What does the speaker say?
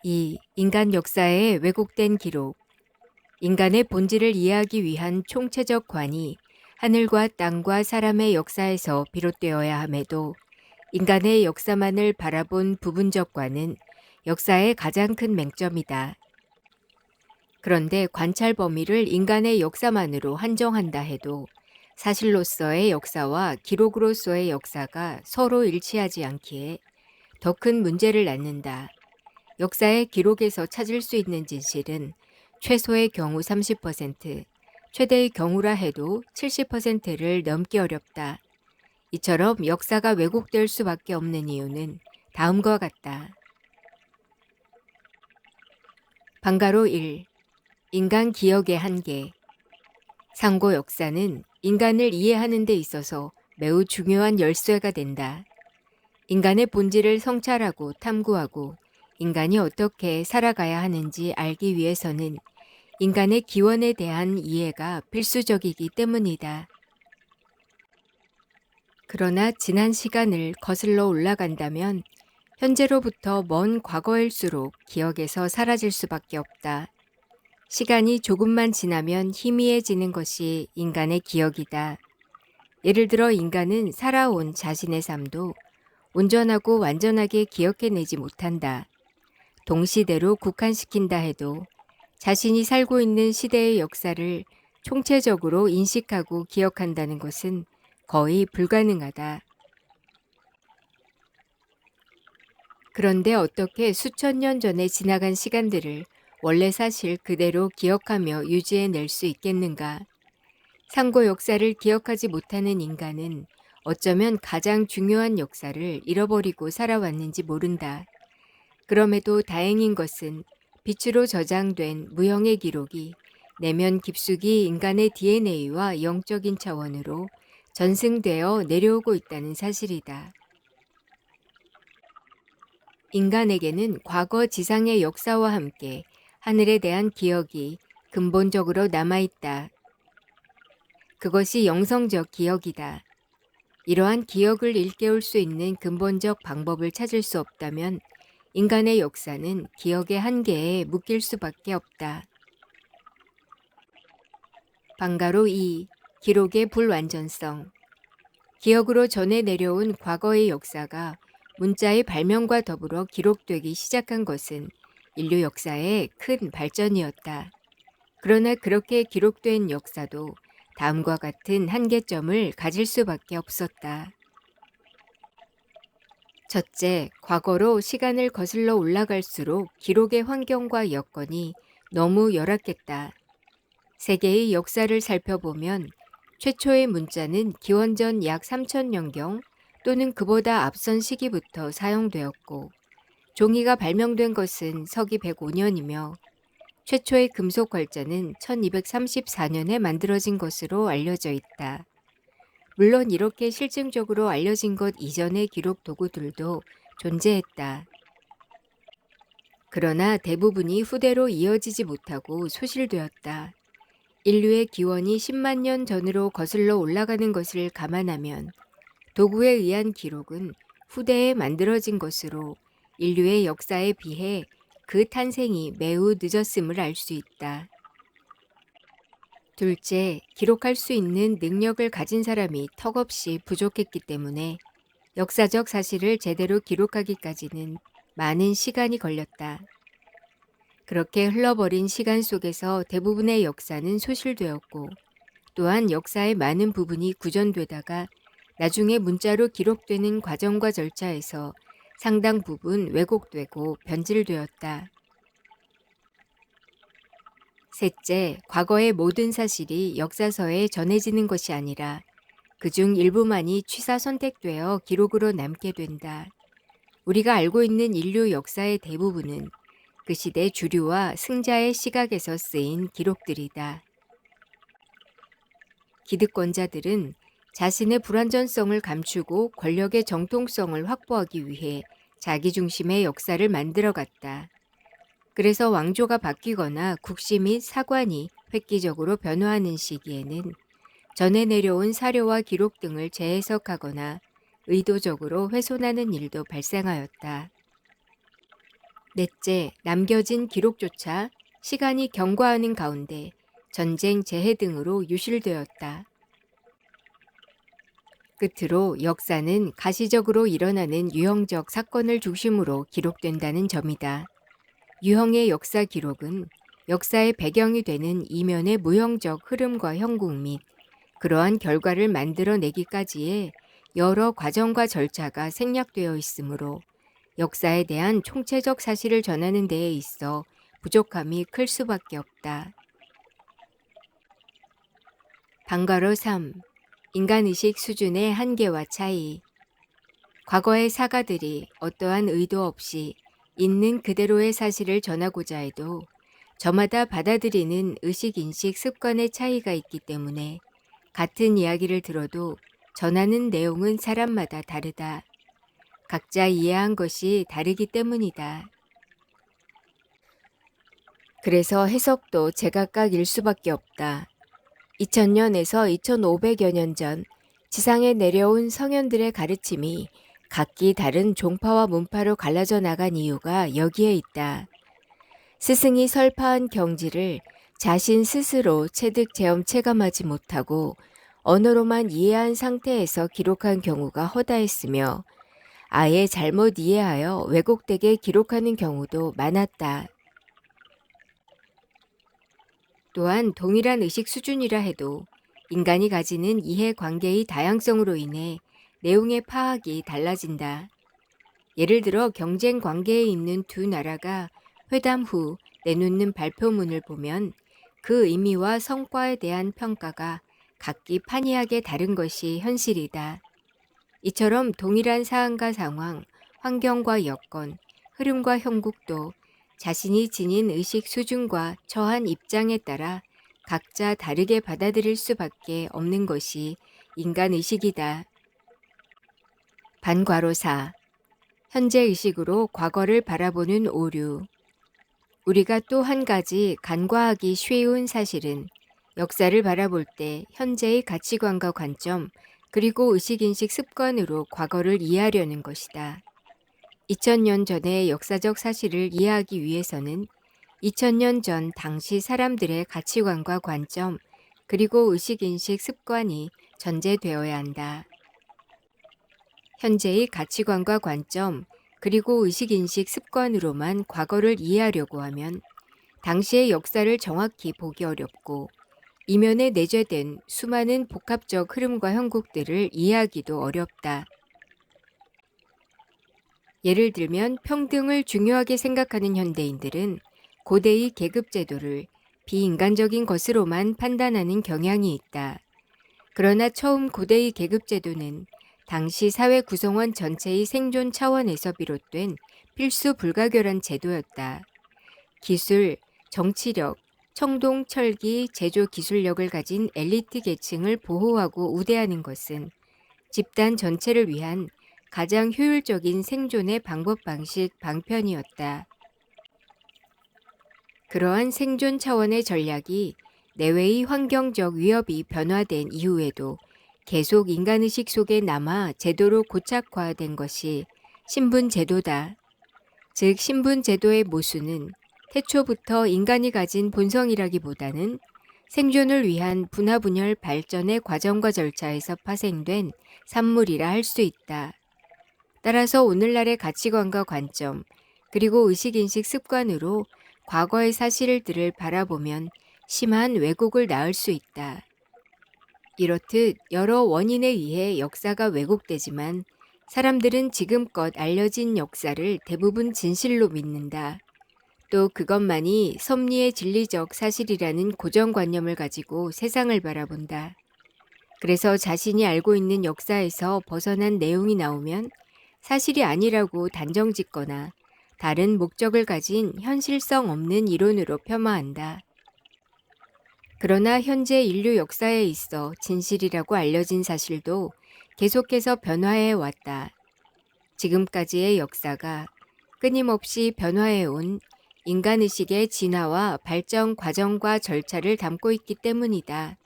2. 인간 역사의 왜곡된 기록. 인간의 본질을 이해하기 위한 총체적 관이 하늘과 땅과 사람의 역사에서 비롯되어야 함에도 인간의 역사만을 바라본 부분적 관은 역사의 가장 큰 맹점이다. 그런데 관찰 범위를 인간의 역사만으로 한정한다 해도 사실로서의 역사와 기록으로서의 역사가 서로 일치하지 않기에 더 큰 문제를 낳는다. 역사의 기록에서 찾을 수 있는 진실은 최소의 경우 30%, 최대의 경우라 해도 70%를 넘기 어렵다. 이처럼 역사가 왜곡될 수밖에 없는 이유는 다음과 같다. 방가로 1. 인간 기억의 한계. 상고 역사는 인간을 이해하는 데 있어서 매우 중요한 열쇠가 된다. 인간의 본질을 성찰하고 탐구하고 인간이 어떻게 살아가야 하는지 알기 위해서는 인간의 기원에 대한 이해가 필수적이기 때문이다. 그러나 지난 시간을 거슬러 올라간다면 현재로부터 먼 과거일수록 기억에서 사라질 수밖에 없다. 시간이 조금만 지나면 희미해지는 것이 인간의 기억이다. 예를 들어 인간은 살아온 자신의 삶도 온전하고 완전하게 기억해내지 못한다. 동시대로 국한시킨다 해도 자신이 살고 있는 시대의 역사를 총체적으로 인식하고 기억한다는 것은 거의 불가능하다. 그런데 어떻게 수천 년 전에 지나간 시간들을 원래 사실 그대로 기억하며 유지해낼 수 있겠는가? 상고 역사를 기억하지 못하는 인간은 어쩌면 가장 중요한 역사를 잃어버리고 살아왔는지 모른다. 그럼에도 다행인 것은 빛으로 저장된 무형의 기록이 내면 깊숙이 인간의 DNA와 영적인 차원으로 전승되어 내려오고 있다는 사실이다. 인간에게는 과거 지상의 역사와 함께 하늘에 대한 기억이 근본적으로 남아있다. 그것이 영성적 기억이다. 이러한 기억을 일깨울 수 있는 근본적 방법을 찾을 수 없다면 인간의 역사는 기억의 한계에 묶일 수밖에 없다. 방가로 2. 기록의 불완전성. 기억으로 전해 내려온 과거의 역사가 문자의 발명과 더불어 기록되기 시작한 것은 인류 역사의 큰 발전이었다. 그러나 그렇게 기록된 역사도 다음과 같은 한계점을 가질 수밖에 없었다. 첫째, 과거로 시간을 거슬러 올라갈수록 기록의 환경과 여건이 너무 열악했다. 세계의 역사를 살펴보면 최초의 문자는 기원전 약 3000년경 또는 그보다 앞선 시기부터 사용되었고 종이가 발명된 것은 서기 105년이며 최초의 금속 활자는 1234년에 만들어진 것으로 알려져 있다. 물론 이렇게 실증적으로 알려진 것 이전의 기록 도구들도 존재했다. 그러나 대부분이 후대로 이어지지 못하고 소실되었다. 인류의 기원이 10만 년 전으로 거슬러 올라가는 것을 감안하면 도구에 의한 기록은 후대에 만들어진 것으로 인류의 역사에 비해 그 탄생이 매우 늦었음을 알 수 있다. 둘째, 기록할 수 있는 능력을 가진 사람이 턱없이 부족했기 때문에 역사적 사실을 제대로 기록하기까지는 많은 시간이 걸렸다. 그렇게 흘러버린 시간 속에서 대부분의 역사는 소실되었고 또한 역사의 많은 부분이 구전되다가 나중에 문자로 기록되는 과정과 절차에서 상당 부분 왜곡되고 변질되었다. 셋째, 과거의 모든 사실이 역사서에 전해지는 것이 아니라 그중 일부만이 취사 선택되어 기록으로 남게 된다. 우리가 알고 있는 인류 역사의 대부분은 그 시대 주류와 승자의 시각에서 쓰인 기록들이다. 기득권자들은 자신의 불완전성을 감추고 권력의 정통성을 확보하기 위해 자기중심의 역사를 만들어갔다. 그래서 왕조가 바뀌거나 국시 및 사관이 획기적으로 변화하는 시기에는 전해 내려온 사료와 기록 등을 재해석하거나 의도적으로 훼손하는 일도 발생하였다. 넷째, 남겨진 기록조차 시간이 경과하는 가운데 전쟁, 재해 등으로 유실되었다. 끝으로 역사는 가시적으로 일어나는 유형적 사건을 중심으로 기록된다는 점이다. 유형의 역사 기록은 역사의 배경이 되는 이면의 무형적 흐름과 형국 및 그러한 결과를 만들어내기까지의 여러 과정과 절차가 생략되어 있으므로 역사에 대한 총체적 사실을 전하는 데에 있어 부족함이 클 수밖에 없다. 방가로 3. 인간의식 수준의 한계와 차이. 과거의 사가들이 어떠한 의도 없이 있는 그대로의 사실을 전하고자 해도 저마다 받아들이는 의식인식 습관의 차이가 있기 때문에 같은 이야기를 들어도 전하는 내용은 사람마다 다르다. 각자 이해한 것이 다르기 때문이다. 그래서 해석도 제각각일 수밖에 없다. 2000년에서 2500여 년 전 지상에 내려온 성현들의 가르침이 각기 다른 종파와 문파로 갈라져 나간 이유가 여기에 있다. 스승이 설파한 경지를 자신 스스로 체득 체험 체감하지 못하고 언어로만 이해한 상태에서 기록한 경우가 허다했으며 아예 잘못 이해하여 왜곡되게 기록하는 경우도 많았다. 또한 동일한 의식 수준이라 해도 인간이 가지는 이해관계의 다양성으로 인해 내용의 파악이 달라진다. 예를 들어 경쟁 관계에 있는 두 나라가 회담 후 내놓는 발표문을 보면 그 의미와 성과에 대한 평가가 각기 판이하게 다른 것이 현실이다. 이처럼 동일한 사안과 상황, 환경과 여건, 흐름과 형국도 자신이 지닌 의식 수준과 처한 입장에 따라 각자 다르게 받아들일 수밖에 없는 것이 인간의식이다. 반과로4. 현재의식으로 과거를 바라보는 오류. 우리가 또 한 가지 간과하기 쉬운 사실은 역사를 바라볼 때 현재의 가치관과 관점, 그리고 의식인식 습관으로 과거를 이해하려는 것이다. 2000년 전의 역사적 사실을 이해하기 위해서는 2000년 전 당시 사람들의 가치관과 관점, 그리고 의식인식 습관이 전제되어야 한다. 현재의 가치관과 관점, 그리고 의식인식 습관으로만 과거를 이해하려고 하면 당시의 역사를 정확히 보기 어렵고 이면에 내재된 수많은 복합적 흐름과 형국들을 이해하기도 어렵다. 예를 들면 평등을 중요하게 생각하는 현대인들은 고대의 계급제도를 비인간적인 것으로만 판단하는 경향이 있다. 그러나 처음 고대의 계급제도는 당시 사회 구성원 전체의 생존 차원에서 비롯된 필수 불가결한 제도였다. 기술, 정치력, 청동, 철기, 제조 기술력을 가진 엘리트 계층을 보호하고 우대하는 것은 집단 전체를 위한 가장 효율적인 생존의 방법 방식 방편이었다. 그러한 생존 차원의 전략이 내외의 환경적 위협이 변화된 이후에도 계속 인간의식 속에 남아 제도로 고착화된 것이 신분제도다. 즉 신분제도의 모순은 태초부터 인간이 가진 본성이라기보다는 생존을 위한 분화분열 발전의 과정과 절차에서 파생된 산물이라 할 수 있다. 따라서 오늘날의 가치관과 관점, 그리고 의식인식 습관으로 과거의 사실들을 바라보면 심한 왜곡을 낳을 수 있다. 이렇듯 여러 원인에 의해 역사가 왜곡되지만 사람들은 지금껏 알려진 역사를 대부분 진실로 믿는다. 또 그것만이 섭리의 진리적 사실이라는 고정관념을 가지고 세상을 바라본다. 그래서 자신이 알고 있는 역사에서 벗어난 내용이 나오면 사실이 아니라고 단정짓거나 다른 목적을 가진 현실성 없는 이론으로 폄하한다. 그러나 현재 인류 역사에 있어 진실이라고 알려진 사실도 계속해서 변화해 왔다. 지금까지의 역사가 끊임없이 변화해온 인간의식의 진화와 발전 과정과 절차를 담고 있기 때문이다.